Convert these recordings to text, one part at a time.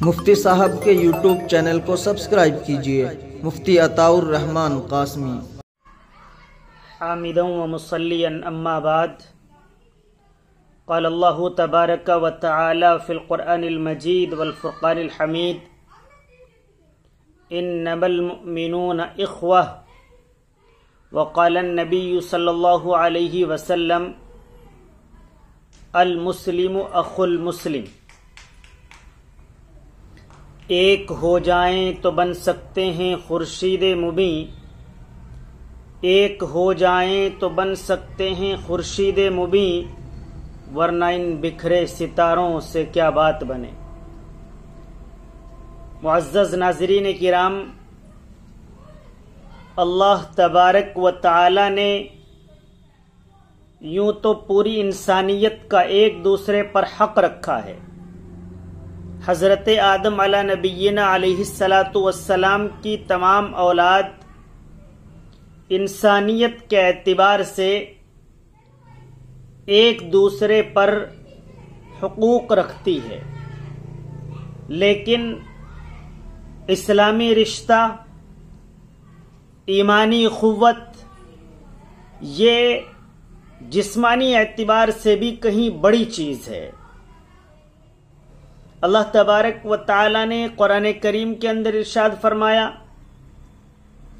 مفتی صاحب کے YouTube channel کو سبسکرائب کیجیے، مفتی عطاء الرحمن قاسمی۔ حامدا و مصلیا اما بعد، قال اللہ تبارک و تعالی فی القرآن المجید والفرقان الحمید، انما المؤمنون اخوہ، وقال النبی صلی اللہ علیہ وسلم المسلم اخو المسلم۔ ایک ہو جائیں تو بن سکتے ہیں خورشید مبیں، ایک ہو جائیں تو بن سکتے ہیں خورشید مبیں، ورنہ ان بکھرے ستاروں سے کیا بات بنے۔ معزز ناظرین کرام، اللہ تبارک و تعالی نے یوں تو پوری انسانیت کا ایک دوسرے پر حق رکھا ہے۔ حضرت آدم علی نبینا علیہ السلام کی تمام اولاد انسانیت کے اعتبار سے ایک دوسرے پر حقوق رکھتی ہے، لیکن اسلامی رشتہ، ایمانی اخوت، یہ جسمانی اعتبار سے بھی کہیں بڑی چیز ہے۔ اللہ تبارک و تعالی نے قرآن کریم کے اندر ارشاد فرمایا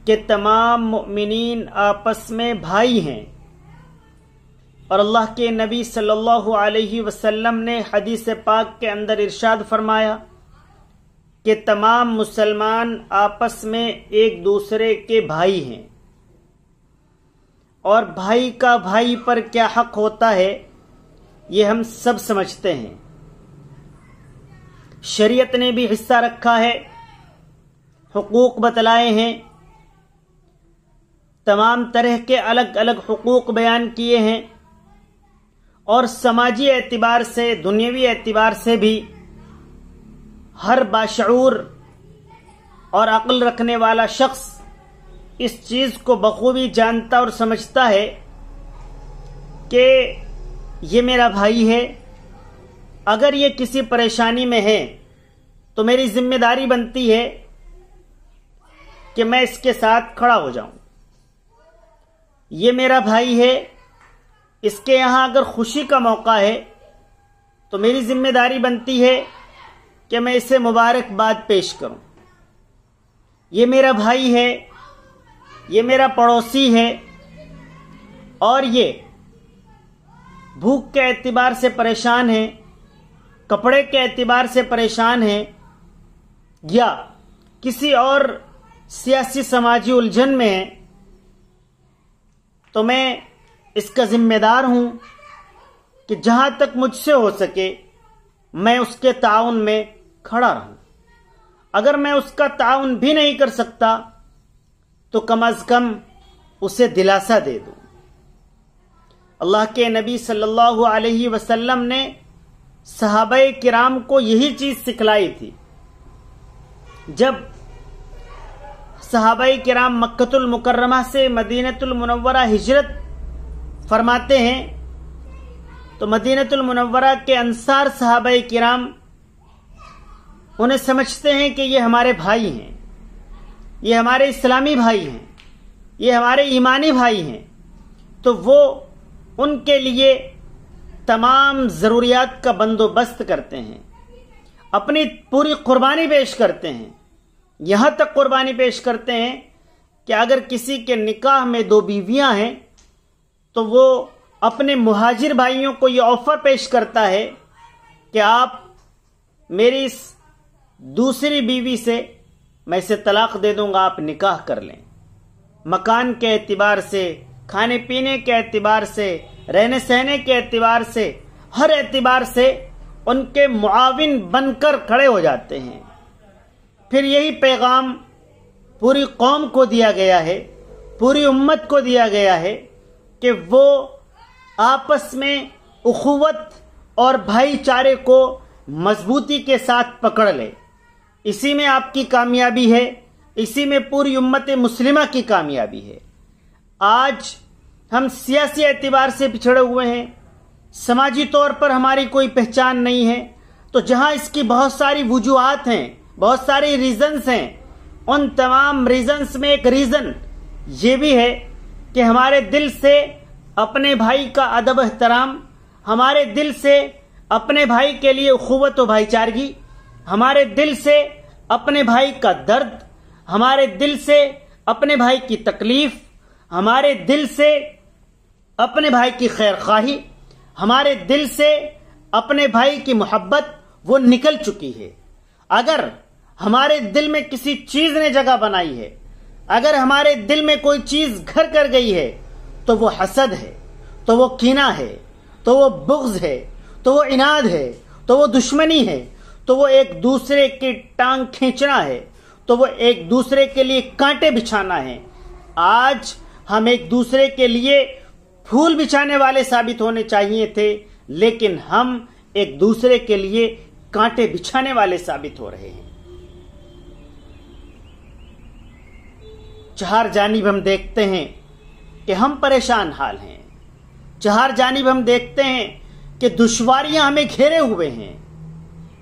کہ تمام مؤمنین آپس میں بھائی ہیں، اور اللہ کے نبی صلی اللہ علیہ وسلم نے حدیث پاک کے اندر ارشاد فرمایا کہ تمام مسلمان آپس میں ایک دوسرے کے بھائی ہیں، اور بھائی کا بھائی پر کیا حق ہوتا ہے یہ ہم سب سمجھتے ہیں۔ شریعت نے بھی حصہ رکھا ہے، حقوق بتلائے ہیں، تمام طرح کے الگ الگ حقوق بیان کیے ہیں، اور سماجی اعتبار سے، دنیاوی اعتبار سے بھی ہر باشعور اور عقل رکھنے والا شخص اس چیز کو بخوبی جانتا اور سمجھتا ہے کہ یہ میرا بھائی ہے، اگر یہ کسی پریشانی میں ہے تو میری ذمہ داری بنتی ہے کہ میں اس کے ساتھ کھڑا ہو جاؤں۔ یہ میرا بھائی ہے، اس کے یہاں اگر خوشی کا موقع ہے تو میری ذمہ داری بنتی ہے کہ میں اسے مبارکباد پیش کروں۔ یہ میرا بھائی ہے، یہ میرا پڑوسی ہے، اور یہ بھوک کے اعتبار سے پریشان ہے، کپڑے کے اعتبار سے پریشان ہے، یا کسی اور سیاسی سماجی الجھن میں ہے، تو میں اس کا ذمہ دار ہوں کہ جہاں تک مجھ سے ہو سکے میں اس کے تعاون میں کھڑا رہوں۔ اگر میں اس کا تعاون بھی نہیں کر سکتا تو کم از کم اسے دلاسا دے دوں۔ اللہ کے نبی صلی اللہ علیہ وسلم نے صحابہ کرام کو یہی چیز سکھلائی تھی۔ جب صحابہ کرام مکۃ المکرمہ سے مدینۃ المنورہ ہجرت فرماتے ہیں تو مدینۃ المنورہ کے انصار صحابہ کرام انہیں سمجھتے ہیں کہ یہ ہمارے بھائی ہیں، یہ ہمارے اسلامی بھائی ہیں، یہ ہمارے ایمانی بھائی ہیں، تو وہ ان کے لیے تمام ضروریات کا بندوبست کرتے ہیں، اپنی پوری قربانی پیش کرتے ہیں، یہاں تک قربانی پیش کرتے ہیں کہ اگر کسی کے نکاح میں 2 بیویاں ہیں تو وہ اپنے مہاجر بھائیوں کو یہ آفر پیش کرتا ہے کہ آپ میری اس دوسری بیوی سے میں اسے طلاق دے دوں گا، آپ نکاح کر لیں۔ مکان کے اعتبار سے، کھانے پینے کے اعتبار سے، رہنے سہنے کے اعتبار سے، ہر اعتبار سے ان کے معاون بن کر کھڑے ہو جاتے ہیں۔ پھر یہی پیغام پوری قوم کو دیا گیا ہے، پوری امت کو دیا گیا ہے کہ وہ آپس میں اخوت اور بھائی چارے کو مضبوطی کے ساتھ پکڑ لے۔ اسی میں آپ کی کامیابی ہے، اسی میں پوری امت مسلمہ کی کامیابی ہے۔ آج ہم سیاسی اعتبار سے پچھڑے ہوئے ہیں، سماجی طور پر ہماری کوئی پہچان نہیں ہے، تو جہاں اس کی بہت ساری وجوہات ہیں، بہت ساری ریزنز ہیں، ان تمام ریزنز میں ایک ریزن یہ بھی ہے کہ ہمارے دل سے اپنے بھائی کا ادب احترام، ہمارے دل سے اپنے بھائی کے لیے اخوت و بھائی چارگی، ہمارے دل سے اپنے بھائی کا درد، ہمارے دل سے اپنے بھائی کی تکلیف، ہمارے دل سے اپنے بھائی کی خیر خواہی، ہمارے دل سے اپنے بھائی کی محبت وہ نکل چکی ہے۔ اگر ہمارے دل میں کسی چیز نے جگہ بنائی ہے، اگر ہمارے دل میں کوئی چیز گھر کر گئی ہے، تو وہ حسد ہے، تو وہ کینہ ہے، تو وہ بغض ہے، تو وہ عناد ہے، تو وہ دشمنی ہے، تو وہ ایک دوسرے کی ٹانگ کھینچنا ہے، تو وہ ایک دوسرے کے لیے کانٹے بچھانا ہے۔ آج ہم ایک دوسرے کے لیے پھول بچھانے والے ثابت ہونے چاہیے تھے، لیکن ہم ایک دوسرے کے لیے کانٹے بچھانے والے ثابت ہو رہے ہیں۔ چہار جانب ہم دیکھتے ہیں کہ ہم پریشان حال ہیں، چہار جانب ہم دیکھتے ہیں کہ دشواریاں ہمیں گھیرے ہوئے ہیں،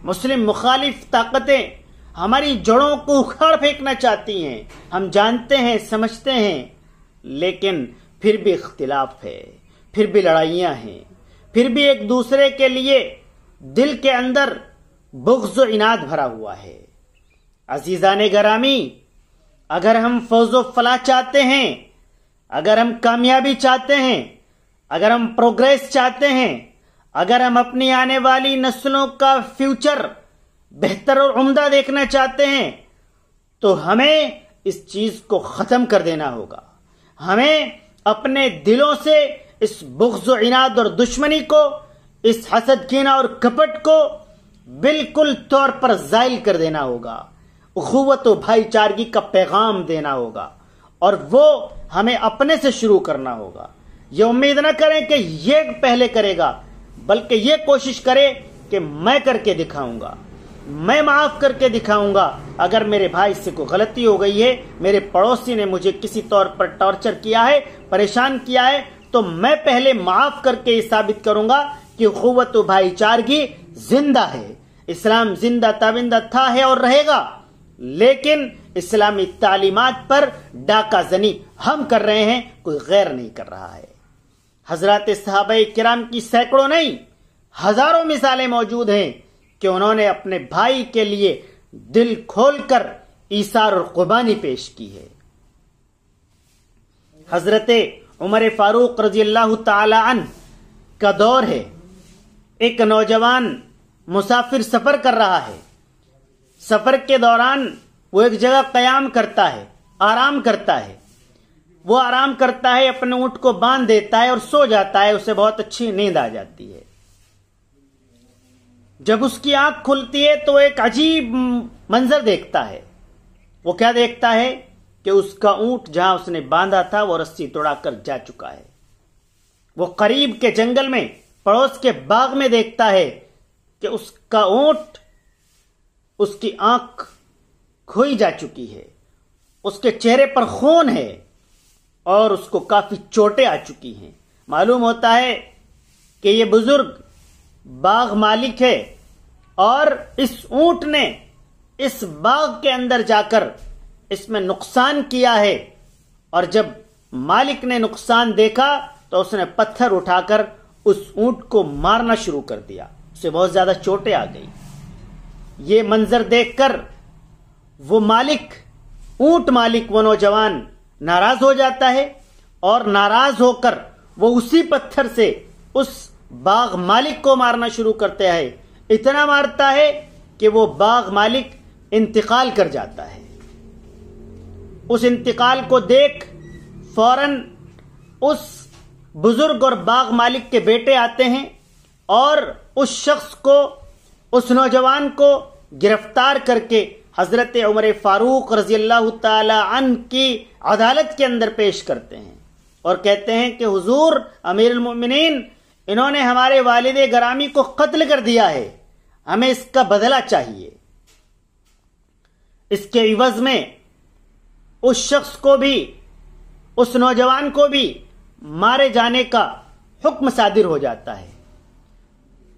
مسلم مخالف طاقتیں ہماری جڑوں کو اکھاڑ پھینکنا چاہتی ہیں، ہم جانتے ہیں، سمجھتے ہیں، لیکن پھر بھی اختلاف ہے، پھر بھی لڑائیاں ہیں، پھر بھی ایک دوسرے کے لیے دل کے اندر بغض و عناد بھرا ہوا ہے۔ عزیزان گرامی، اگر ہم فوز و فلاح چاہتے ہیں، اگر ہم کامیابی چاہتے ہیں، اگر ہم پروگریس چاہتے ہیں، اگر ہم اپنی آنے والی نسلوں کا فیوچر بہتر اور عمدہ دیکھنا چاہتے ہیں، تو ہمیں اس چیز کو ختم کر دینا ہوگا۔ ہمیں اپنے دلوں سے اس بغض و عناد اور دشمنی کو، اس حسد کینہ اور کپٹ کو بالکل طور پر زائل کر دینا ہوگا، اخوت و بھائی چارگی کا پیغام دینا ہوگا، اور وہ ہمیں اپنے سے شروع کرنا ہوگا۔ یہ امید نہ کریں کہ یہ پہلے کرے گا، بلکہ یہ کوشش کرے کہ میں کر کے دکھاؤں گا، میں معاف کر کے دکھاؤں گا۔ اگر میرے بھائی سے کوئی غلطی ہو گئی ہے، میرے پڑوسی نے مجھے کسی طور پر ٹارچر کیا ہے، پریشان کیا ہے، تو میں پہلے معاف کر کے یہ ثابت کروں گا کہ اخوت و بھائی چارگی زندہ ہے، اسلام زندہ تابندہ تھا، ہے اور رہے گا، لیکن اسلامی تعلیمات پر ڈاکہ زنی ہم کر رہے ہیں، کوئی غیر نہیں کر رہا ہے۔ حضرات صحابہ کرام کی سینکڑوں نہیں، ہزاروں مثالیں موجود ہیں کہ انہوں نے اپنے بھائی کے لیے دل کھول کر ایثار اور قربانی پیش کی ہے۔ حضرت عمر فاروق رضی اللہ تعالی عنہ کا دور ہے، ایک نوجوان مسافر سفر کر رہا ہے، سفر کے دوران وہ ایک جگہ قیام کرتا ہے، آرام کرتا ہے، وہ آرام کرتا ہے، اپنے اونٹ کو باندھ دیتا ہے اور سو جاتا ہے، اسے بہت اچھی نیند آ جاتی ہے۔ جب اس کی آنکھ کھلتی ہے تو ایک عجیب منظر دیکھتا ہے۔ وہ کیا دیکھتا ہے کہ اس کا اونٹ جہاں اس نے باندھا تھا وہ رسی توڑا کر جا چکا ہے۔ وہ قریب کے جنگل میں، پڑوس کے باغ میں دیکھتا ہے کہ اس کا اونٹ، اس کی آنکھ کھوئی جا چکی ہے، اس کے چہرے پر خون ہے اور اس کو کافی چوٹیں آ چکی ہیں۔ معلوم ہوتا ہے کہ یہ بزرگ باغ مالک ہے اور اس اونٹ نے اس باغ کے اندر جا کر اس میں نقصان کیا ہے، اور جب مالک نے نقصان دیکھا تو اس نے پتھر اٹھا کر اس اونٹ کو مارنا شروع کر دیا، اسے بہت زیادہ چوٹیں آ گئی۔ یہ منظر دیکھ کر وہ مالک، اونٹ مالک، وہ نوجوان ناراض ہو جاتا ہے، اور ناراض ہو کر وہ اسی پتھر سے اس باغ مالک کو مارنا شروع کرتا ہے۔ اتنا مارتا ہے کہ وہ باغ مالک انتقال کر جاتا ہے۔ اس انتقال کو دیکھ فوراً اس بزرگ اور باغ مالک کے بیٹے آتے ہیں اور اس شخص کو، اس نوجوان کو گرفتار کر کے حضرت عمر فاروق رضی اللہ تعالی عنہ کی عدالت کے اندر پیش کرتے ہیں اور کہتے ہیں کہ حضور امیر المؤمنین، انہوں نے ہمارے والد گرامی کو قتل کر دیا ہے، ہمیں اس کا بدلہ چاہیے۔ اس کے عوض میں اس شخص کو بھی، اس نوجوان کو بھی مارے جانے کا حکم صادر ہو جاتا ہے۔